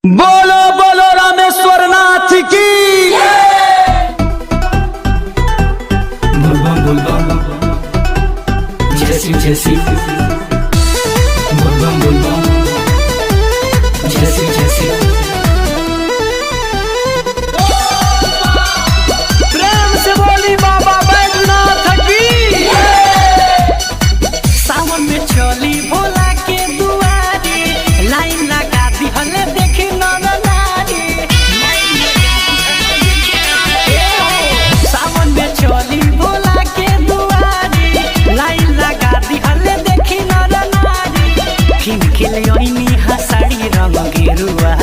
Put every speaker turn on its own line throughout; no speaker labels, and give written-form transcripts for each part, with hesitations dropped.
बोलो बोलो रामेश्वर नाथ की।
बोलबम बोलबम जैसी जैसी बोलबम बोलबम जैसी जैसी
प्रेम से बोली बाबा बैजनाथ की।
सावन में चली भोला के दुआरी, लाइन लगा दी हले देखी नर नारी। सावन में चली भोला के दुआरी, लाइन लगा दी हले देखी नर नारी। किन के लिए हसाड़ी रंग गेरुआ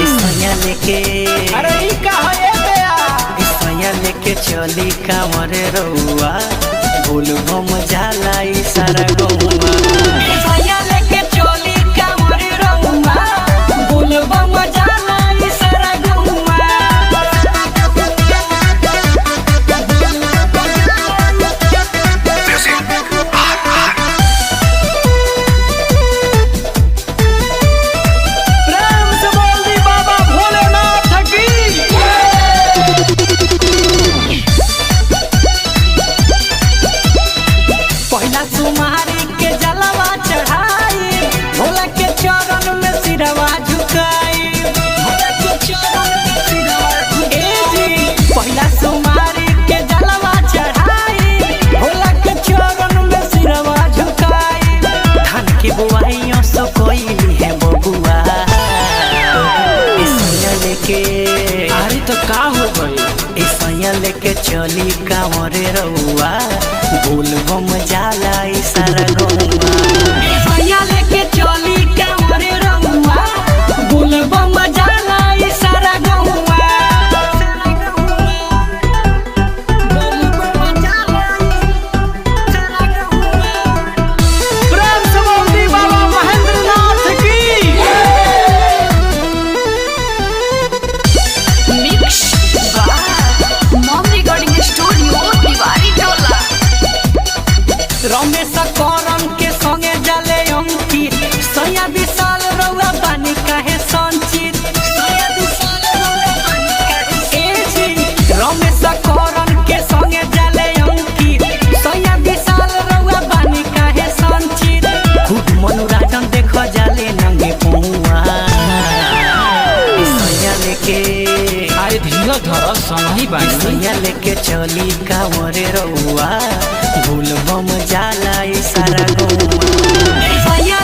इसया लेके,
अरे ई कहा ये बया?
इसया लेके चली कांवर रउआ, बोलबम जाला ई सारा गौवा। इसया लेके चली कांवर रउआ, बोलबम जाला ई सारा गौवा।
प्रेम से बोली बाबा भोलेनाथ की।
पहिला सुमारी के जलवा चढ़ाई, भोला के चरण में सिरवा झुकाई। भोला के चरण में सिरवा झुकाई। ए जी, पहिला सुमारी के जलवा चढ़ाई, भोला के चरण में सिरवा झुकाई। धान की बुआइयों सो कोइली है बबुआ, इसया लेके,
अरे तो का हो गई?
इसया लेके चली कांवरे रउआ, बोलबम जाला ई सारा गौवा। इसया लेके चली कांवरे रउआ, बोलबम जाला ई सारा गौवा। बोलबम जाला ई सारा गौवा।
प्रेम से बोली बाबा महेंद्रनाथ की।
Mix by mom recording studio Tiwari Tola.
Ramesh करम के संगे जले अंकी, सया विशाल रउआ बानी काहे संचित। सया विशाल रउआ बानी काहे संचित। रमेश करम के संगे जले अंकी, सया विशाल रउआ बानी काहे संचित। खूब मनोरंजन देखो जाले नंगे पौआ, सया लेके,
अरे धीरे धर संगी बानी।
सैया लेके चली कांवरे रउआ, बोलबम जाला ई सारा गौवा। सैया